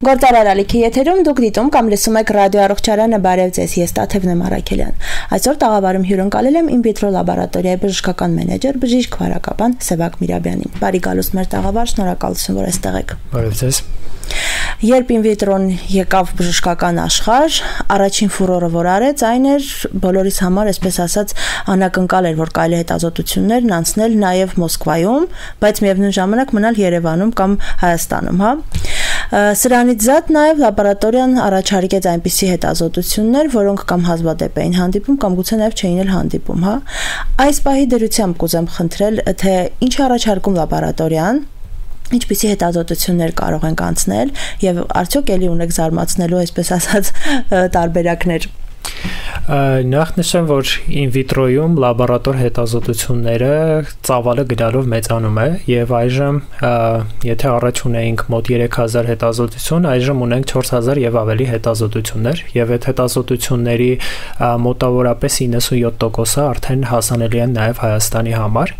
Գործարար ալիքի եթերում դուք դիտում կամ լսում եք ռադիո առողջարանը, բարև ձեզ, ես Տաթև Նեմարաքելյան։ Այսօր տաղավարում հյուրընկալել եմ in vitro լաբորատորիայի բժշկական մենեջեր, բժիշկ վարակաբան Սևակ Միրաբյանին։ Բարի գալուստ մեր տաղավար, շնորհակալություն, որ այստեղ եք։ Բարև ձեզ։ Երբ in vitro-ն եկավ բժշկական աշխարհ, առաջին ֆուրորը որ արեց, այն էր բոլորիս համար, այսպես ասած, անակնկալ էր, որ կարելի է հետազոտություններն անցնել նաև Մոսկվայում, բայց միևնույն ժամանակ մնալ Երևանում կամ Հայաստանում, հա։ Սրանից զատ նաև լաբորատորիան առաջարկեց այնպիսի հետազոտություններ, որոնք կամ հազվադեպ էին հանդիպում, կամ գուցե նաև չէին էլ հանդիպում, հա։ Այս պահի դրությամբ կուզեմ խնդրել, թե ինչ առաջարկում լաբորատորիան, ինչպիսի հետազոտություններ կարող ենք անցնել եւ արդյոք էլի ունեք զարմացնելու, այսպես ասած, տարբերակներ։ Նախ նշեմ, որ in vitro-ում լաբորատոր հետազոտությունները ծավալը գնալով մեծանում է եւ այժմ եթե առաջ ունեինք մոտ 3000 հետազոտություն, այժմ ունենք 4000 եւ ավելի հետազոտություններ եւ այդ հետազոտությունների մոտավորապես 97%-ը արդեն հասանելի են նաեւ Հայաստանի համար։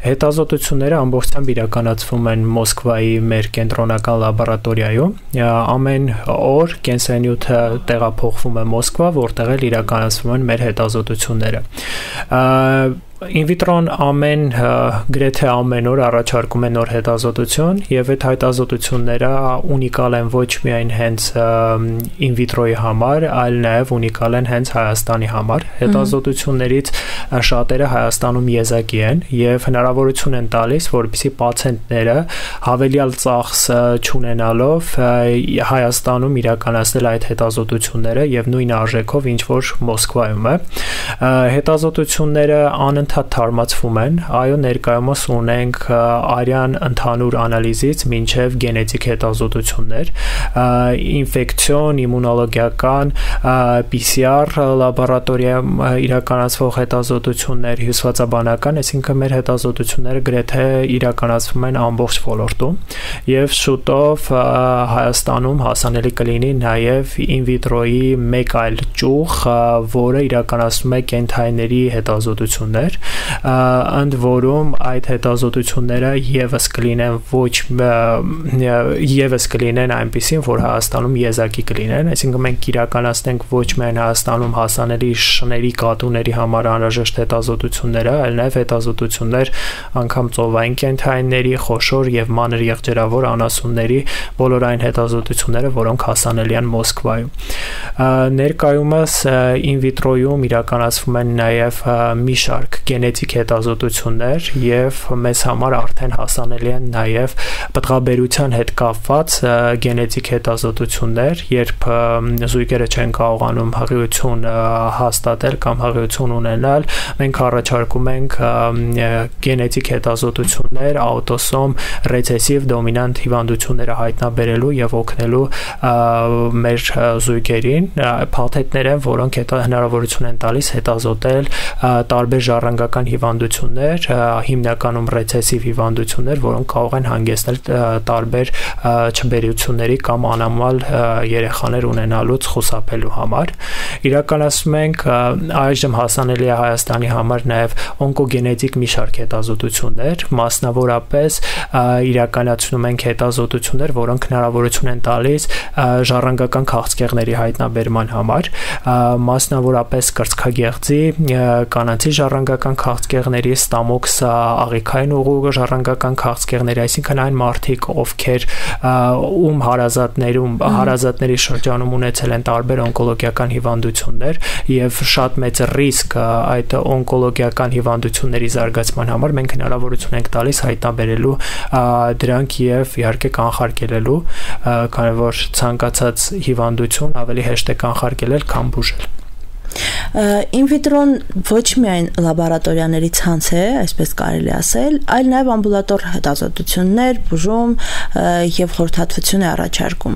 Հետազոտությունները ամբողջությամբ իրականացվում են Մոսկվայի մեր կենտրոնական լաբորատորիայում։ Ամեն օր կենսանյութը տեղափոխվում է Մոսկվա, որտեղ էլ իրականացվում են մեր հետազոտությունները։ In vitro-ն գրեթե ամեն օր առաջարկում է նոր հետազոտություն եւ այդ հետազոտությունները ունիկալ են ոչ միայն հենց in vitro-ի համար, այլ նաեւ ունիկալ են հենց Հայաստանի համար։ Հետազոտություններից շատերը Հայաստանում եզակի են եւ հնարավորություն են տալիս, որպեսզի պացիենտները հավելյալ ծախս չունենալով Հայաստանում իրականացնել այդ հետազոտությունները եւ նույն արժեքով, ինչ որ Մոսկվայում է։ Հետազոտությունները անընդհատ թարմացվում են, այո, ներկայումս ունենք արյան ընդհանուր անալիզից մինչև գենետիկ հետազոտություններ, ինֆեկցիոն, իմունոլոգիական, PCR լաբորատորիայում իրականացվող հետազոտություններ, հյուսվածաբանական, այսինքն մեր հետազոտությունները գրեթե իրականացվում են ամբողջ ոլորտում եւ շուտով Հայաստանում հասանելի կլինի նաեւ in vitro-ի մեկ այլ ճյուղ, որը իրականացնում է կենթայիների հետազոտություններ, ընդ որում այդ հետազոտությունները եւս կլինեն այնպիսին, որ Հայաստանում եզակի կլինեն, այսինքն մենք իրականացնենք ոչ միայն Հայաստանում հասանելի շների կատուների համար անհրաժեշտ հետազոտությունները, այլ նաեւ հետազոտություններ անգամ ծովային կենթայիների, խոշոր եւ մանր եղջերավոր անասունների բոլոր այն հետազոտությունները, որոնք հասանելի են Մոսկվայում։ Ներկայումս in vitro-ում իրականացվում են նաեւ մի շարք գենետիկ հետազոտություններ եւ մեզ համար արդեն հասանելի են նաեւ պտղաբերության հետ կապված գենետիկ հետազոտություններ, երբ զույգերը չեն կարողանում հղիություն հաստատել կամ հղիություն ունենալ, մենք առաջարկում ենք գենետիկ հետազոտություններ աուտոսոմ ռեցեսիվ դոմինանտ հիվանդությունները հայտնաբերելու եւ օգնելու մեր զույգերին, փաթեթներ են, որոնք հնարավորություն են տալիս հետազոտել տարբեր ժառանգական հիվանդություններ, հիմնականում ռեցեսիվ հիվանդություններ, որոնք կարող են հանգեցնել տարբեր չբերությունների կամ անամալ երեխաներ ունենալուց խուսափելու համար։ Իրականացնում ենք այժմ հասանելի է Հայաստանի համար նաև օնկոգենետիկ մի շարք հետազոտություններ, մասնավորապես իրականացնում ենք հետազոտություններ, որոնք հնարավորություն են տալիս ժառանգական քաղցկեղների հայտնաբերման համար, մասնավորապես կրծքագեղձի, կանացի ժառանգական քաղցկեղների, ստամոքս աղիքային ուղու ժառանգական քաղցկեղների, այսինքն այն մարդիկ, ովքեր ում հարազատների շրջանում ունեցել են տարբեր օնկոլոգիական հիվանդություններ եւ շատ մեծ ռիսկ այդ օնկոլոգիական հիվանդությունների զարգացման համար, մենք հնարավորություն ենք տալիս հայտնաբերելու դրանք եւ իհարկե կանխարգելելու, քանի որ ցանկացած հիվանդություն ավելի հեշտ է կանխարգելել, քան բուժել։ In vitro-ն ոչ միայն լաբորատորիաների ցանց է, այսպես կարելի ասել, այլ նաև ամբուլատոր հետազոտություններ, բուժում եւ խորհրդատվություն է առաջարկում։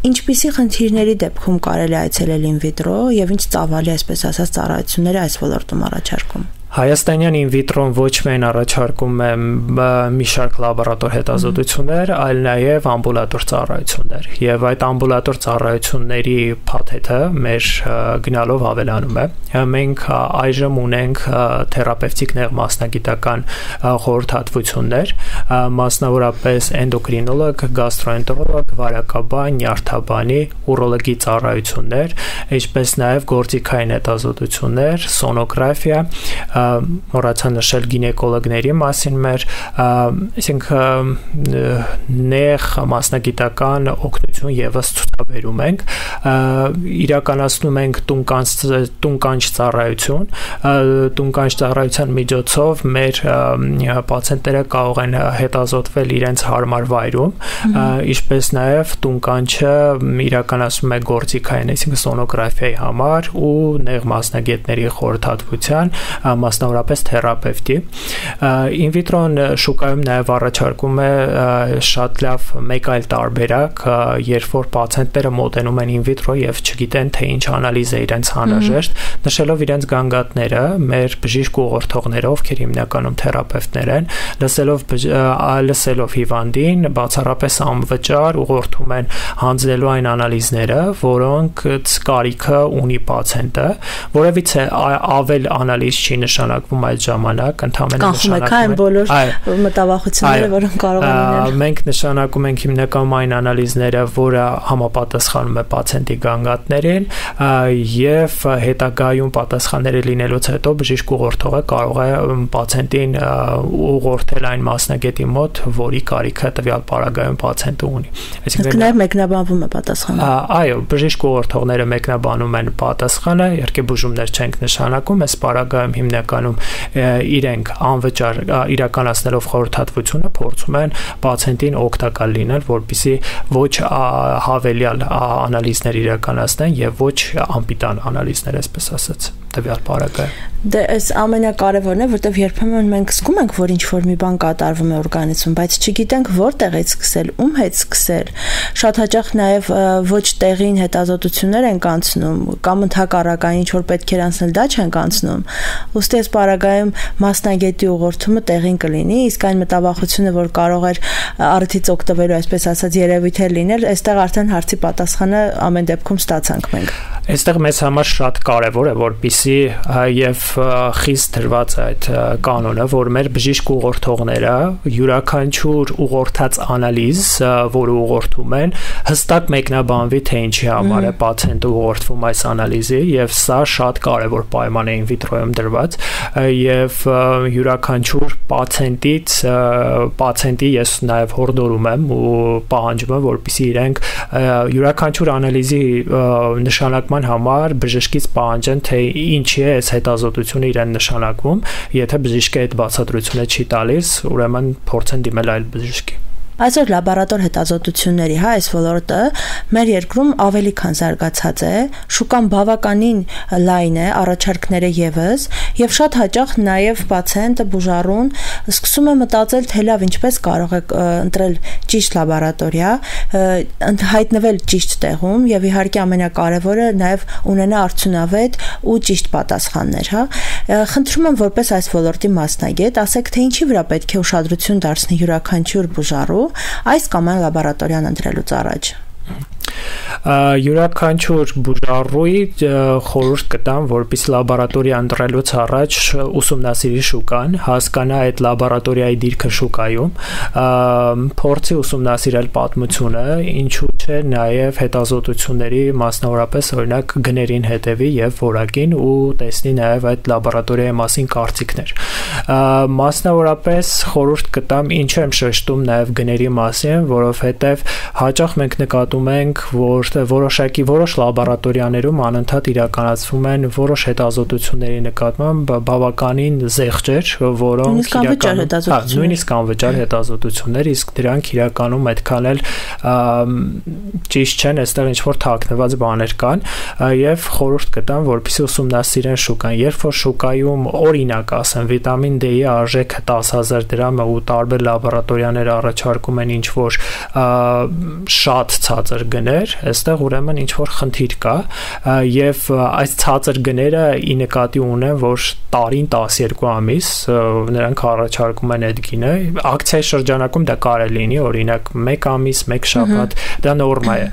Ինչպիսի խնդիրների դեպքում կարելի այցելել in vitro եւ ինչ ծավալի, այսպես ասած, ծառայություններ այս ոլորտում առաջարկում։ Հայաստանյան in vitro-ն ոչ միայն առաջարկում է մի շարք լաբորատոր հետազոտություններ, այլ նաև ամբուլատոր ծառայություններ։ Եվ այդ ամբուլատոր ծառայությունների փաթեթը մեր գնալով ավելանում է։ Մենք այժմ ունենք թերապևտիկ նեղմասնագիտական խորհրդատվություններ, մասնավորապես էնդոկրինոլոգ, գաստրոենտերոլոգ, վարակաբան, նյարդաբանի, ուրոլոգի ծառայություններ, ինչպես նաև գործիքային հետազոտություններ, սոնոգրաֆիա, մոռացա նշել գինեկոլոգների մասին մեր, այսինքն նեղ մասնագիտական օգնություն եւս ցուցաբերում ենք, իրականացնում ենք տունկանչ ծառայություն, տունկանչ ծառայության միջոցով մեր պացիենտները կարող են հետազոտվել իրենց հարմար վայրում, ինչպես նաև տունկանչը իրականացնում է գործիքային, այսինքն սոնոգրաֆիայի համար ու նեղ մասնագետների խորհրդատվության, մասնավորապես թերապևտի։ In vitro-ն շուկայում նաև առաջարկում է շատ լավ մեկ այլ տարբերակ, երբ որ պացիենտները մոտենում են in vitro եւ չգիտեն թե ինչ անալիզ է իրենց անհրաժեշտ, նշելով իրենց գանգատները, մեր բժիշկ ուղղորդողները, ովքեր հիմնականում թերապևտներ են, լսելով հիվանդին, բացառապես անվճար ուղղորդում են հանձնելու այն անալիզները, որոնք կարիքը ունի պացիենտը, որևիցե ավել անալիզ չի նշանակվում այդ ժամանակ, ընդհանրապես նշանակում է բոլոր մտավախությունները, որոնք կարող են լինել։ Մենք նշանակում ենք հիմնականում այն անալիզները, որը համապատասխանում է պացիենտի գանգատներին, եւ հետագայում պատասխանները լինելուց հետո բժիշկ ուղղորդողը կարող է պացիենտին ուղղորդել այն մասնագետի մոտ, որի կարիքը տվյալ պարագայում պացիենտը ունի։ Այսինքն նաև մեկնաբանվում է պատասխանը։ Այո, բժիշկ ուղղորդողները մեկնաբանում են պատասխանը, իհարկե բուժումներ չենք նշանակում, այս պարագայում հիմնականում իրենք անվճար իրականացնելով խորհրդատվությունը փորձում են պացիենտին օգտակար լինել, որպեսզի ոչ հավելյալ անալիզներ իրականացնեն եւ ոչ անպիտան անալիզներ, այսպես ասած, տվյալ պարագայում։ Դե այս ամենակարևորն է, որտեղ երբեմն մենք զգում ենք, որ ինչ-որ մի բան կատարվում է օրգանիզմում, բայց չգիտենք որտեղից սկսել, ում հետ սկսել։ Շատ հաճախ նաև ոչ տեղին հետազոտություններ են անցնում, կամ ընդհակառակն ինչ-որ պետք էր անցնել, դա չեն անցնում։ Ուստի այս պարագայում մասնագետի ուղղորդումը տեղին կլինի, իսկ այն մտավախությունը, որ կարող էր առիթից օգտվելու, այսպես ասած, երևույթ էր լինել, այստեղ արդեն հարցի պատասխանը ամեն դեպքում ստացանք մենք։ Այստեղ մեզ համար շատ կարևոր է, որպեսզի եւ խիստ դրված այդ կանոնը, որ մեր բժիշկ ուղղորդողները յուրաքանչյուր ուղղորդած անալիզ, որը ուղղորդում են, հստակ մեկնաբանվի, թե ինչի համար է պացիենտը ուղղորդվում այս անալիզի, եւ սա շատ կարևոր պայման է in vitro-ում դրված, եւ յուրաքանչյուր պացիենտի ես նաեւ հորդորում եմ ու պահանջում եմ, որպեսզի իրենք յուրաքանչյուր անալիզի նշանակման համար բժշկից պահանջեն, թե ինչի է այս հետազոտությունը իրեն նշանակվում, եթե բժիշկը այդ բացատրությունը չի տալիս, ուրեմն փորձեն դիմել այլ բժշկի։ Այսօր լաբորատոր հետազոտությունների այս ոլորտը մեր երկրում ավելի քան զարգացած է, շուկան բավականին լայն է, առաջարկները եւս, եւ շատ հաճախ նաեւ պացիենտը բուժառուն սկսում է մտածել, թե լավ ինչպես կարող է ընտրել ճիշտ լաբորատորիա, հայտնվել ճիշտ տեղում եւ իհարկե ամենակարևորը նաեւ ունենա արդյունավետ ու ճիշտ պատասխաններ, հա։ Խնդրում եմ որպես այս ոլորտի մասնագետ, ասեք, թե ինչի վրա պետք է ուշադրություն դարձնի յուրաքանչյուր բուժառու այս կամ այն լաբորատորիան ընտրելուց առաջ։ Յուրաքանչյուր բուժառուի խորհուրդ կտամ, որպեսզի լաբորատորիա ընտրելուց առաջ ուսումնասիրի շուկան, հասկանա այդ լաբորատորիայի դիրքը շուկայում, փորձի ուսումնասիրել պատմությունը, ինչու՞ չէ նաև հետազոտությունների, մասնավորապես օրինակ գներին հետևի եւ որակին ու տեսնի նաև այդ լաբորատորիայի մասին կարծիքներ։ Մասնավորապես խորհուրդ կտամ, ինչ եմ շեշտում նաև գների մասին, որովհետեւ հաճախ մենք նկատում ենք, որ որոշ լաբորատորիաներում անընդհատ իրականացվում են որոշ հետազոտությունների նկատմամբ բավականին զեղչեր, որոնք նույնիսկ անվճար հետազոտություններ, իսկ դրանք իրականում այդքան էլ ճիշտ չեն, այստեղ ինչ-որ թաքնված բաներ կան եւ խորհուրդ կտամ, որպեսզի ուսումնասիրեն շուկան, երբ որ շուկայում օրինակ ասեմ վիտամին D-ի արժեքը 10,000 դրամ է ու տարբեր լաբորատորիաներ առաջարկում են ինչ-որ շատ ցածր գներ, գներ, այստեղ ուրեմն ինչ որ խնդիր կա եւ այս ցածր գները ի նկատի ունեն, որ տարին 12 ամիս նրանք առաջարկում են այդ գինը, ակցիայի շրջանակում դա կարելի լինի, օրինակ 1 ամիս, 1 շաբաթ, դա նորմա է,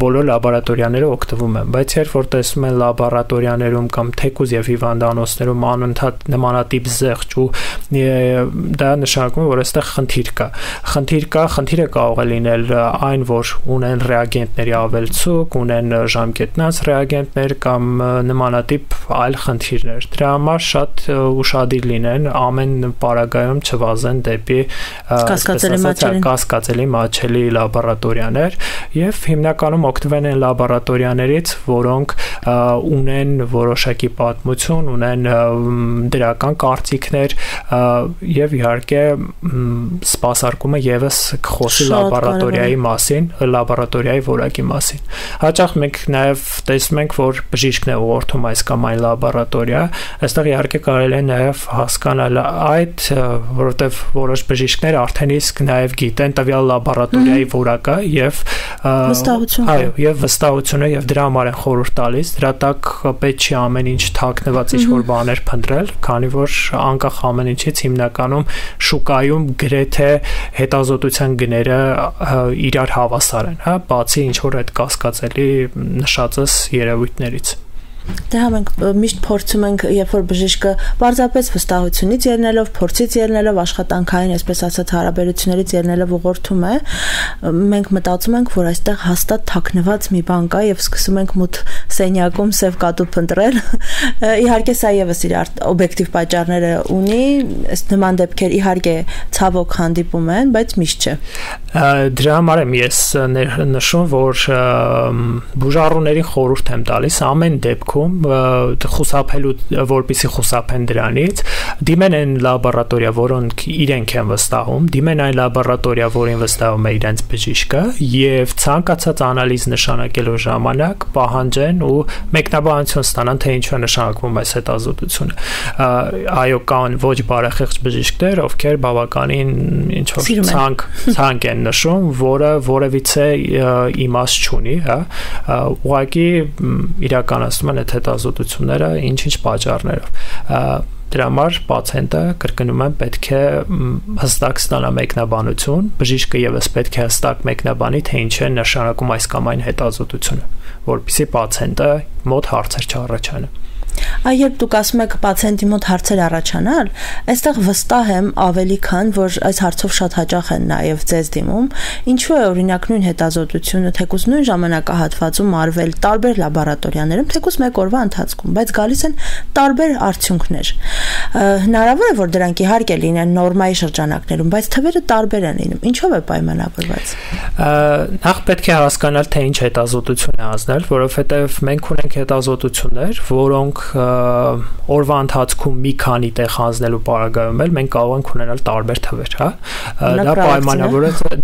բոլոր լաբորատորիաները օգտվում են, բայց երբ որ տեսնում են լաբորատորիաներում կամ թեկուզ եւ հիվանդանոցներում անընդհատ նմանատիպ զեղչ ու դա նշանակում է, որ այստեղ խնդիրը կարող է լինել այն, որ ունեն ռեագենտների ավելցուկ, ունեն ժամկետնած ռեագենտներ կամ նմանատիպ այլ խնդիրներ։ Դրա համար շատ ուշադիր լինեն ամեն պարագայում չվազեն դեպի կասկածելի մատչելի լաբորատորիաներ եւ հիմնականում օգտվեն են լաբորատորիաներից, որոնք ունեն որոշակի պատմություն, ունեն դրական կարծիքներ եւ իհարկե սպասարկումը եւս խոսի լաբորատորիայի մասին, լաբորատորիայի որակի մասին։ Հաճախ մենք նաեւ տեսնում ենք, որ բժիշկն է ուղղորդում այս կամ այն լաբորատորիա, այստեղ իհարկե կարելի է նաեւ հասկանալ այդ, որովհետեւ որոշ բժիշկներ արդեն իսկ նաեւ գիտեն տվյալ լաբորատորիայի որակը եւ վստահությունը եւ դրա համար են խորհուրդ տալիս, դրա տակ պետք չի ամեն ինչ թաքնված ինչ-որ բաներ փնտրել, քանի որ անկախ ամեն ինչից հիմնականում շուկայում գրեթե հետազոտության գները իրար հավասար են, հա, բացի ինչ-որ այդ կասկածելի նշածս երևույթներից։ Դա մենք միշտ փորձում ենք, երբ որ բժիշկը պարզապես վստահությունից ելնելով, փորձից ելնելով, աշխատանքային, այսպես ասած, հարաբերություններից ելնելով ուղղորդում է, մենք մտածում ենք, որ այստեղ հաստատ թաքնված մի բան կա եւ սկսում ենք մութ սենյակում սև կատու փնտրել։ Իհարկե սա եւս իր օբյեկտիվ պատճառները ունի, ըստ նման դեպքեր իհարկե ցավոք հանդիպում են, բայց միշտ չէ։ Դրա համար եմ ես նշում, որ բուժառուներին խորհուրդ եմ տալիս ամեն դեպքում խուսափելու, որպեսզի խուսափեն դրանից, դիմեն այն լաբորատորիա, որոնք իրենք են վստահում, դիմեն այն լաբորատորիա, որին վստահում է իրենց բժիշկը, եւ ցանկացած անալիզ նշանակելու ժամանակ պահանջեն ու մեկնաբանություն ստանան, թե ինչու է նշանակվում այս հետազոտությունը։ Այո, կան ոչ բարեխիղճ բժիշկներ, ովքեր բավականին ինչ որ ցանկ են նշում, որը որևիցե իմաստ չունի, հա, ուղղակի իրականացնում են այդ հետազոտությունները ինչ-ինչ պատճառներով։ Դրա համար պացիենտը կրկնում եմ պետք է հստակ ստանա մեկնաբանություն, բժիշկը եւս պետք է հստակ մեկնաբանի, թե ինչ է նշանակում այս կամ այն հետազոտությունը, որպեսզի պացիենտը մոտ հարցեր չառաջանա։ Երբ դուք ասում եք պացիենտի մոտ հարցեր առաջանալ, այստեղ վստահ եմ ավելի քան որ այս հարցով շատ հաճախ են նաև ձեզ դիմում, ինչու է օրինակ նույն հետազոտությունը թեկուզ նույն ժամանակահատվածում արվել տարբեր լաբորատորիաներում, թեկուզ մեկ օրվա ընթացքում, բայց գալիս են տարբեր արդյունքներ։ Հնարավոր է որ դրանք իհարկե լինեն նորմայի շրջանակներում, բայց թվերը տարբեր են լինում։ Ինչով է պայմանավորված։ Նախ պետք է հասկանալ թե ինչ հետազոտություն է ազդել, որովհետև մենք ունենք հետազոտություններ, որոնք օրվա ընթացքում մի քանի տեղ հանձնելու պարագայում էլ մենք կարող ենք ունենալ տարբեր թվեր, հա։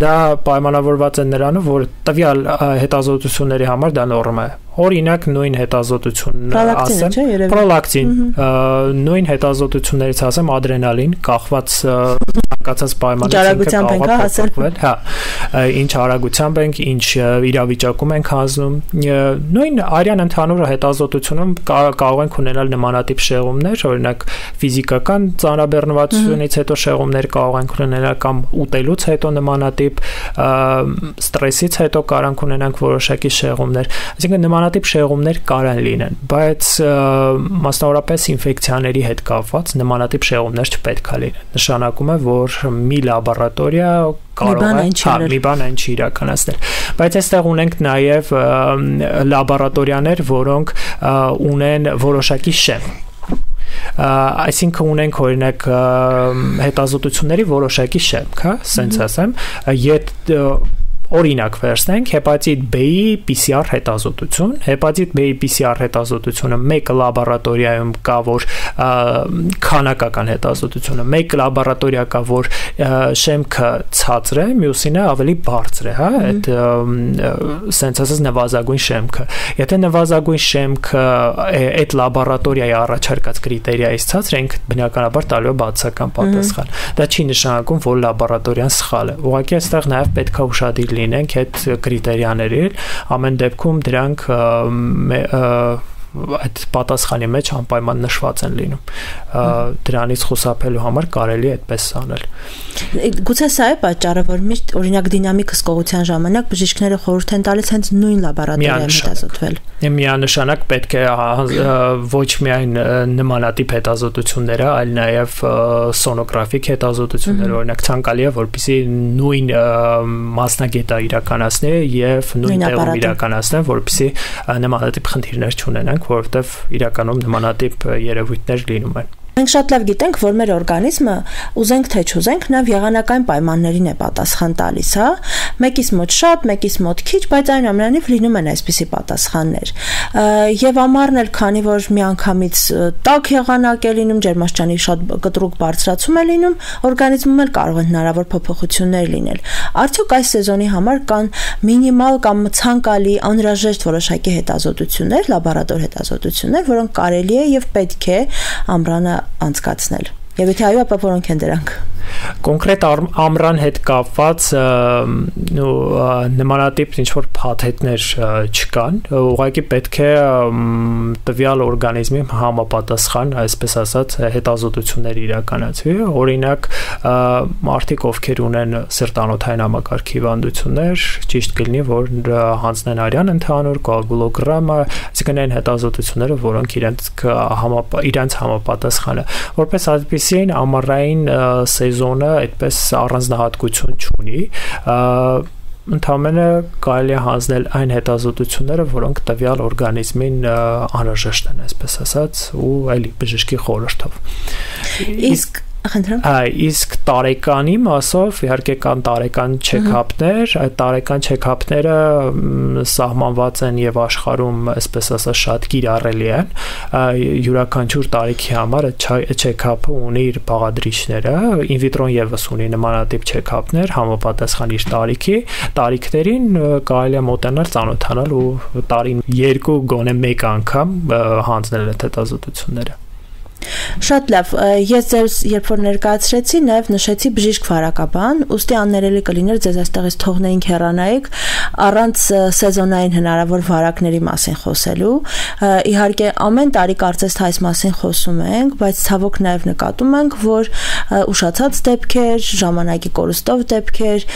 Դա պայմանավորված է նրանով, որ տվյալ հետազոտությունների համար դա նորմա է։ Օրինակ նույն հետազոտությունն ասեմ, պրոլակտին, նույն հետազոտություններից ասեմ ադրենալին, կախված ցանկացած պայմանությամբ կարող է փոխվել, հա, ինչ արագությամբ ենք, ինչ իրավիճակում ենք հանձնում։ Նույն արյան ընդհանուր հետազոտությունում կարող ենք ունենալ նմանատիպ շեղումներ, օրինակ ֆիզիկական ծանրաբեռնվածությունից հետո շեղումներ կարող ենք ունենալ կամ ուտելուց հետո նմանատիպ, ստրեսից հետո կարող ենք ունենանք որոշակի շեղումներ, այսինքն նմանատիպ շեղումներ կարող լինեն, բայց մասնավորապես ինֆեկցիաների հետ կապված նմանատիպ շեղումներ չպետք է լինեն։ Նշանակում է, որ մի լաբորատորիա կարող է մի բան այն չի իրականացնել, բայց այստեղ ունենք նաև լաբորատորիաներ, որոնք ունեն որոշակի շեմ։ Այսինքն ունենք օրինակ հետազոտությունների որոշակի շեմք, հա, ասենց ասեմ, Օրինակ վերցնենք հեպատիտ B-ի PCR հետազոտություն, հեպատիտ B-ի PCR հետազոտությունը մեկ լաբորատորիայում կա, որ քանակական հետազոտությունը, մեկ լաբորատորիա կա, որ շեմքը ցածր է, մյուսինը ավելի բարձր է, հա, այդ սենց ասած նվազագույն շեմքը։ Եթե նվազագույն շեմքը այդ լաբորատորիայի առաջարկած կրիտերիայից ցածր է, ինքը բնականաբար տալու է բացասական պատասխան։ Դա չի նշանակում, որ լաբորատորիան սխալ է։ Ուղղակի այստեղ նաև պետք է ուշադիր կլինենք այդ կրիտերիաներին, ամեն դեպքում դրանք այդ պատասխանի մեջ անպայման նշված են լինում։ Դրանից խուսափելու համար կարելի է այդպես անել։ Գուցե սա է պատճառը, որ միշտ օրինակ դինամիկ հսկողության ժամանակ բժիշկները խորհուրդ են տալիս հենց նույն լաբորատորիայում հետազոտվել։ Միանշանակ պետք է ոչ միայն նմանատիպ հետազոտությունները, այլ նաև սոնոգրաֆիկ հետազոտությունները, օրինակ ցանկալի է, որպեսզի նույն մասնագետը իրականացնի եւ նույն տեղում իրականացնեն, որպեսզի նմանատիպ խնդիրներ չունենանք, որովհետեւ իրականում նմանատիպ երևույթներ լինում են։ Մենք շատ լավ գիտենք, որ մեր օրգանիզմը ուզենք թե չուզենք, նաև եղանակային պայմաններին է պատասխան տալիս, հա։ Մեկից մոտ շատ, մեկից մոտ քիչ, բայց այնուամենայնիվ լինում են այսպիսի պատասխաններ։ Եվ ամառն էլ, քանի որ միանգամից տաք եղանակ է լինում, ջերմաստիճանի շատ կտրուկ բարձրացում է լինում, օրգանիզմում էլ կարող են հնարավոր փոփոխություններ լինել։ Արդյոք այս սեզոնի համար կան մինիմալ կամ ցանկալի անհրաժեշտ որոշակի հետազոտություններ, լաբորատոր հետազոտություններ, որոնք կարելի է եւ պետք է ամռանը անցկացնել։ Եվ եթե այո, ապա որոնք են դրանք։ Կոնկրետ ամռան հետ կապված նմանատիպ ինչ-որ փաթեթներ չկան, ուղղակի պետք է տվյալ օրգանիզմի համապատասխան, այսպես ասած, հետազոտություններ իրականացվի։ Օրինակ, մարդիկ, ովքեր ունեն սրտանոթային համակարգի հիվանդություններ, ճիշտ կլինի, որ հանձնեն արյան ընդհանուր կոագուլոգրամը, այսինքն այն հետազոտությունները, որոնք իրենց համապատասխանը, որպես այդպիսին ամառային սեզոնը այդպես առանձնահատկություն չունի, ընդհանրապես կարելի է հանձնել այն հետազոտությունները, որոնք տվյալ օրգանիզմին անհրաժեշտ են, այսպես ասած, ու այլ բժշկի խորհրդով։ Իսկ տարեկանի մասով իհարկե կան տարեկան չեքափներ, այդ տարեկան չեքափները սահմանված են եւ աշխարհում, այսպես ասած, շատ կիրառելի են։ Յուրաքանչյուր տարիքի համար չեքափը ունի իր բաղադրիչները, in vitro-ն եւս ունի նմանատիպ չեքափներ, համապատասխան իր տարիքներին կարելի է մոտենալ, ծանոթանալ ու տարին 2 գոնե 1 անգամ հանձնել այդ հետազոտությունները։ Շատ լավ, ես ձեզ երբ որ ներկայացրեցի, նաև նշեցի բժիշկ վարակաբան, ուստի աններելի կլիներ ձեզ այստեղից թողնեինք հեռանայիք առանց սեզոնային հնարավոր վարակների մասին խոսելու։ Իհարկե ամեն տարի կարծես թե այս մասին խոսում ենք, բայց ցավոք նաև նկատում ենք, որ ուշացած դեպքեր, ժամանակի կորստով դեպքեր,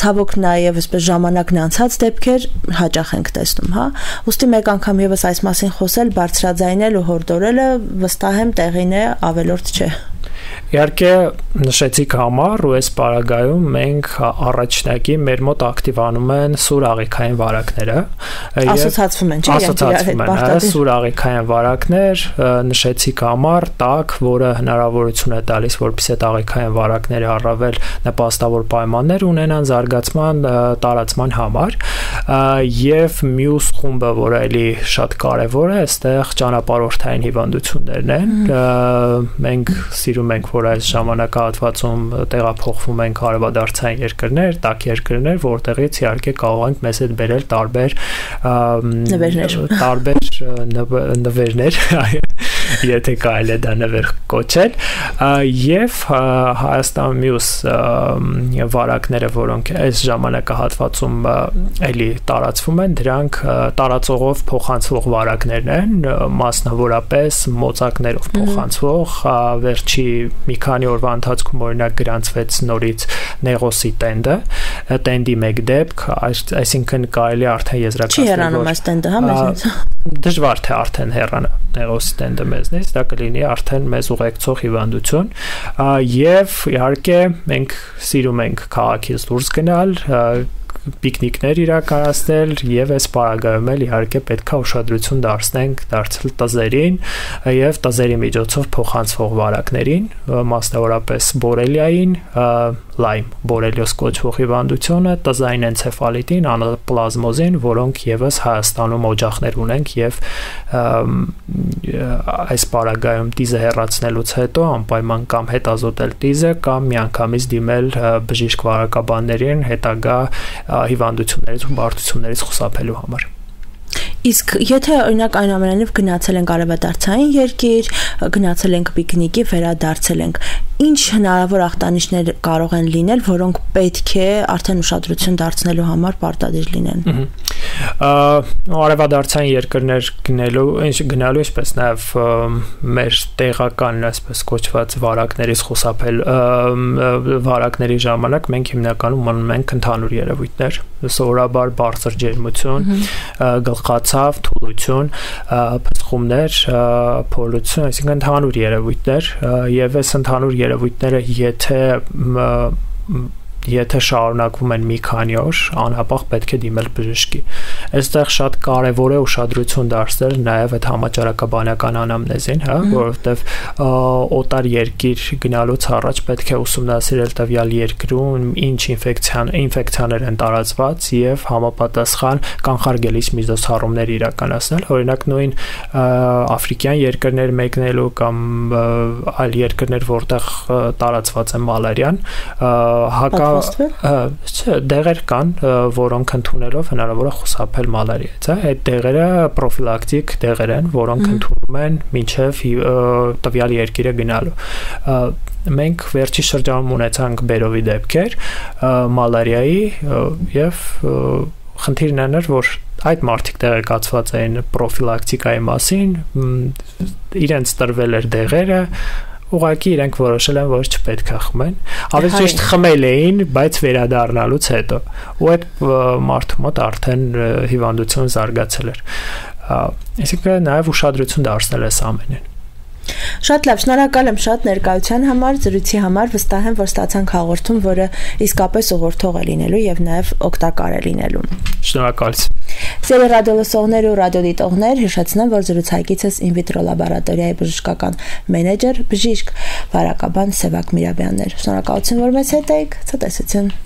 ցավոք նաև այսպես ժամանակն անցած դեպքեր հաճախ ենք տեսնում, հա։ Ուստի մեկ անգամ եւս այս մասին խոսել, բարձրաձայնել ու հորդորելը վստահ եմ տեղին է, ավելորդ չէ։ Իհարկե նշեցիք համառ ու այս պարագայում մենք առաջնակի մեր մոտ ակտիվանում են սուր աղիքային վարակները։ Ասոցացվում են, չէ՞, ասոցացվում են, սուր աղիքային վարակներ, նշեցիք համառ, տաք, որը հնարավորություն է տալիս, որպեսզի այդ աղիքային վարակները առավել նպաստավոր պայմաններ ունենան զարգացման, տարածման համար, եւ մյուս խումբը, որը էլի շատ կարեւոր է, այստեղ ճանապարհորդային հիվանդություններն են։ Մենք սիրում ենք, որ այս ժամանակահատվածում տեղափոխվում ենք արևադարձային երկրներ, տաք երկրներ, որտեղից իհարկե կարող ենք մեզ հետ բերել տարբեր նվերներ, եթե կարելի է դա նվեր կոչել, եւ Հայաստան մյուս վարակները, որոնք այս ժամանակահատվածում էլի տարածվում են, դրանք տարածողով փոխանցվող վարակներն են, մասնավորապես մոծակներով փոխանցվող, վերջի մի քանի օրվա ընթացքում օրինակ գրանցվեց նորից նեղոսի տենդի մեկ դեպք, այսինքն կարելի արդեն եզրակացնել, չի հեռանում այս տենդը, հա, մեզնից դժվար թե արդեն հեռանա նեղոսի տենդը մեզնից, դա կլինի արդեն մեզ ուղեկցող հիվանդություն, եւ իհարկե մենք սիրում ենք քաղաքից դուրս գնալ, պիկնիկներ իրականացնել եւ այս պարագայում էլ իհարկե պետք է ուշադրություն դարձնել տզերին եւ տզերի միջոցով փոխանցվող վարակներին, մասնավորապես բորելիային, լայմ բորելիոզ կոչվող հիվանդությունը, տզային էնցեֆալիտին, անապլազմոզին, որոնք եւս Հայաստանում օջախներ ունենք եւ այս պարագայում տիզը հեռացնելուց հետո անպայման կամ հետազոտել տիզը կամ միանգամից դիմել բժիշկ վարակաբաններին հետագա հիվանդություններից ու բարդություններից խուսափելու համար։ Իսկ եթե օրինակ այնուամենայնիվ գնացել ենք արևադարձային երկիր, գնացել ենք պիկնիկի, վերադարձել ենք, ինչ հնարավոր ախտանիշներ կարող են լինել, որոնք պետք է արդեն ուշադրություն դարձնելու համար պարտադիր լինեն։ Արևադարձային երկրներ գնալու ինչպես նաև մեր տեղական, այսպես կոչված վարակներից խուսափել վարակների ժամանակ մենք հիմնականում անում ենք ընդհանուր երևույթներ, սովորաբար բարձր ջերմություն, գլխացավ, թուլություն, փսխումներ, փորլություն, այսինքն ընդհանուր երևույթներ, եւ այս ընդհանուր երևույթները եթե շարունակվում են մի քանի օր, անհապաղ պետք է դիմել բժշկի։ Այստեղ շատ կարևոր է ուշադրություն դարձնել նաև այդ համաճարակաբանական անամնեզին, հա, որովհետև օտար երկիր գնալուց առաջ պետք է ուսումնասիրել տվյալ երկրում ինչ ինֆեկցիաներ են տարածված եւ համապատասխան կանխարգելիչ միջոցառումներ իրականացնել, օրինակ նույն աֆրիկյան երկրներ մեկնելու կամ այլ երկրներ, որտեղ տարածված է մալարիան, դեղեր կան, որոնք ընդունելով հնարավոր է խուսափել մալարիայից, հա, այդ դեղերը պրոֆիլակտիկ դեղեր են, որոնք ընդունում են մինչև տվյալ երկիրը գնալու։ Մենք վերջի շրջանում ունեցանք բերովի դեպքեր մալարիայի եւ խնդիրն էր, որ այդ մարդիկ տեղեկացված էին պրոֆիլակտիկայի մասին, իրենց տրվել էր դեղերը, ուղղակի իրենք որոշել են, որ չպետք է խմեն, ավելի ճիշտ խմել էին, բայց վերադառնալուց հետո, ու այդ մարդու մոտ արդեն հիվանդություն զարգացել էր։ Այսինքն նաև ուշադրություն դարձնել այս ամենին։ Շատ լավ, շնորհակալ եմ շատ ներկայության համար, զրույցի համար, վստահ եմ, որ ստացանք հաղորդում, որը իսկապես ուղղորդող է լինելու եւ նաեւ օգտակար է լինելու։ Շնորհակալություն։ Սիրելի ռադիոլսողներ ու ռադիոդիտողներ, հիշեցնեմ, որ զրուցակիցս in vitro լաբորատորիայի բժշկական մենեջեր, բժիշկ վարակաբան Սևակ Միրաբյանն էր։ Շնորհակալություն, որ մեզ հետ եք, ցտեսություն։